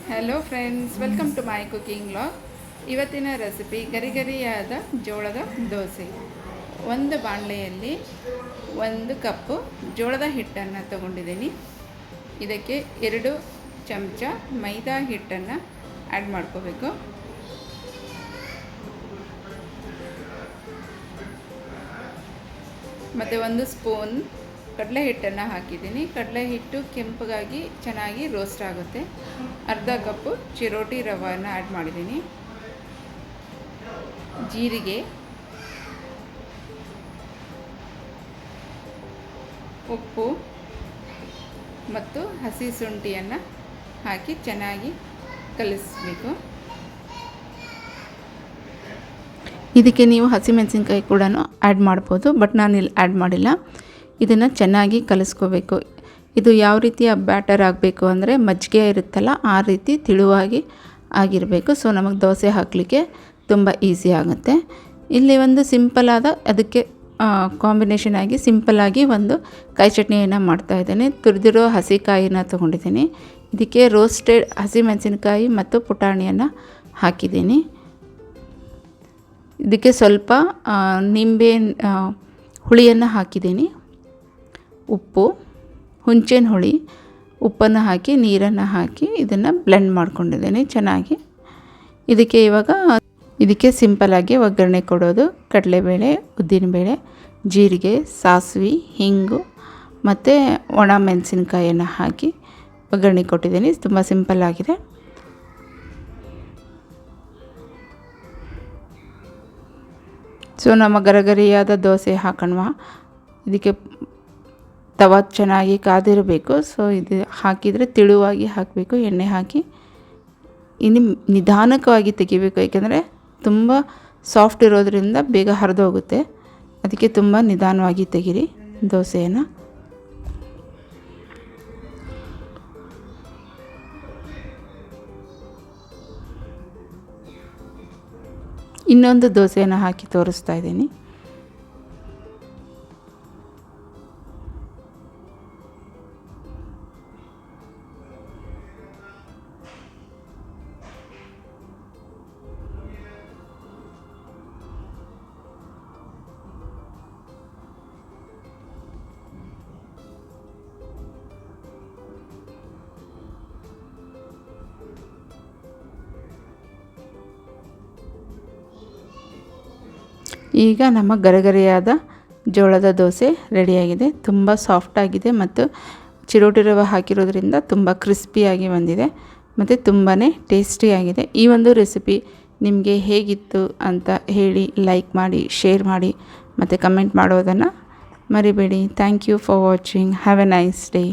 Hello friends, welcome to my cooking vlog. ಇವತ್ತಿನ recipe ಗರಿಗರಿಯಾದ ಜೋಳದ ದೋಸೆ. ಒಂದು ಬಾಣಲೆಯಲ್ಲಿ 1 ಕಪ್ಪು ಜೋಳದ ಹಿಟ್ಟನ್ನು ತಗೊಂಡಿದ್ದೀನಿ. ಇದಕ್ಕೆ 2 ಚಮಚ ಮೈದಾ ಹಿಟ್ಟನ್ನು ಆ್ಯಡ್ ಮಾಡ್ಕೋಬೇಕು. ಮತ್ತು 1 ಸ್ಪೂನ್ ಕಡಲೆ ಹಿಟ್ಟನ್ನು ಹಾಕಿದ್ದೀನಿ. ಕಡಲೆ ಹಿಟ್ಟು ಕೆಂಪಗಾಗಿ ಚೆನ್ನಾಗಿ ರೋಸ್ಟ್ ಆಗುತ್ತೆ. ಅರ್ಧ ಕಪ್ಪು ಚಿರೋಟಿ ರವೆಯನ್ನು ಆ್ಯಡ್ ಮಾಡಿದ್ದೀನಿ. ಜೀರಿಗೆ, ಉಪ್ಪು ಮತ್ತು ಹಸಿ ಶುಂಠಿಯನ್ನು ಹಾಕಿ ಚೆನ್ನಾಗಿ ಕಲಿಸಬೇಕು. ಇದಕ್ಕೆ ನೀವು ಹಸಿಮೆಣಸಿನ್ಕಾಯಿ ಕೂಡ ಆ್ಯಡ್ ಮಾಡ್ಬೋದು, ಬಟ್ ನಾನಿಲ್ಲಿ ಆ್ಯಡ್ ಮಾಡಿಲ್ಲ. ಇದನ್ನು ಚೆನ್ನಾಗಿ ಕಲಿಸ್ಕೋಬೇಕು. ಇದು ಯಾವ ರೀತಿಯ ಬ್ಯಾಟರ್ ಆಗಬೇಕು ಅಂದರೆ ಮಜ್ಜಿಗೆ ಇರುತ್ತಲ್ಲ ಆ ರೀತಿ ತಿಳುವಾಗಿ ಆಗಿರಬೇಕು. ಸೊ ನಮಗೆ ದೋಸೆ ಹಾಕಲಿಕ್ಕೆ ತುಂಬ ಈಸಿ ಆಗುತ್ತೆ. ಇಲ್ಲಿ ಒಂದು ಸಿಂಪಲಾದ ಅದಕ್ಕೆ ಕಾಂಬಿನೇಷನ್ ಆಗಿ ಸಿಂಪಲ್ಲಾಗಿ ಒಂದು ಕಾಯಿ ಚಟ್ನಿಯನ್ನು ಮಾಡ್ತಾಯಿದ್ದೇನೆ. ತುರಿದಿರೋ ಹಸಿ ಕಾಯಿನ ತೊಗೊಂಡಿದ್ದೀನಿ. ಇದಕ್ಕೆ ರೋಸ್ಟೆಡ್ ಹಸಿಮೆಣಸಿನಕಾಯಿ ಮತ್ತು ಪುಟಾಣಿಯನ್ನು ಹಾಕಿದ್ದೀನಿ. ಇದಕ್ಕೆ ಸ್ವಲ್ಪ ನಿಂಬೆ ಹುಳಿಯನ್ನು ಹಾಕಿದ್ದೀನಿ. ಉಪ್ಪು, ಹುಂಚಿನ ಹುಳಿ, ಉಪ್ಪನ್ನು ಹಾಕಿ ನೀರನ್ನು ಹಾಕಿ ಇದನ್ನು ಬ್ಲೆಂಡ್ ಮಾಡ್ಕೊಂಡಿದ್ದೀನಿ ಚೆನ್ನಾಗಿ. ಇದಕ್ಕೆ ಸಿಂಪಲಾಗಿ ಒಗ್ಗರಣೆ ಕೊಡೋದು. ಕಡಲೆಬೇಳೆ, ಉದ್ದಿನಬೇಳೆ, ಜೀರಿಗೆ, ಸಾಸಿವೆ, ಹಿಂಗು ಮತ್ತು ಒಣ ಮೆಣಸಿನಕಾಯಿಯನ್ನು ಹಾಕಿ ಒಗ್ಗರಣೆ ಕೊಟ್ಟಿದ್ದೀನಿ. ತುಂಬ ಸಿಂಪಲ್ಲಾಗಿದೆ. ಸೊ ನಮ್ಮ ಗರಗರಿಯಾದ ದೋಸೆ ಹಾಕೋಣ. ಇದಕ್ಕೆ ತವ ಚೆನ್ನಾಗಿ ಕಾದಿರಬೇಕು. ಸೊ ಇದು ಹಾಕಿದರೆ ತಿಳುವಾಗಿ ಹಾಕಬೇಕು. ಎಣ್ಣೆ ಹಾಕಿ ಇನ್ನು ನಿಧಾನಕವಾಗಿ ತೆಗಿಬೇಕು, ಏಕೆಂದರೆ ತುಂಬ ಸಾಫ್ಟ್ ಇರೋದರಿಂದ ಬೇಗ ಹರಿದೋಗುತ್ತೆ. ಅದಕ್ಕೆ ತುಂಬ ನಿಧಾನವಾಗಿ ತೆಗಿರಿ ದೋಸೆಯನ್ನು. ಇನ್ನೊಂದು ದೋಸೆಯನ್ನು ಹಾಕಿ ತೋರಿಸ್ತಾ ಇದ್ದೀನಿ. ಈಗ ನಮ್ಮ ಗರಗರಿಯಾದ ಜೋಳದ ದೋಸೆ ರೆಡಿಯಾಗಿದೆ. ತುಂಬ ಸಾಫ್ಟಾಗಿದೆ ಮತ್ತು ಚಿರೋಟಿ ರವೆ ಹಾಕಿರೋದ್ರಿಂದ ತುಂಬ ಕ್ರಿಸ್ಪಿಯಾಗಿ ಬಂದಿದೆ ಮತ್ತು ತುಂಬಾ ಟೇಸ್ಟಿಯಾಗಿದೆ. ಈ ಒಂದು ರೆಸಿಪಿ ನಿಮಗೆ ಹೇಗಿತ್ತು ಅಂತ ಹೇಳಿ, ಲೈಕ್ ಮಾಡಿ, ಶೇರ್ ಮಾಡಿ ಮತ್ತು ಕಮೆಂಟ್ ಮಾಡೋದನ್ನು ಮರಿಬೇಡಿ. Thank you for watching. Have a nice day.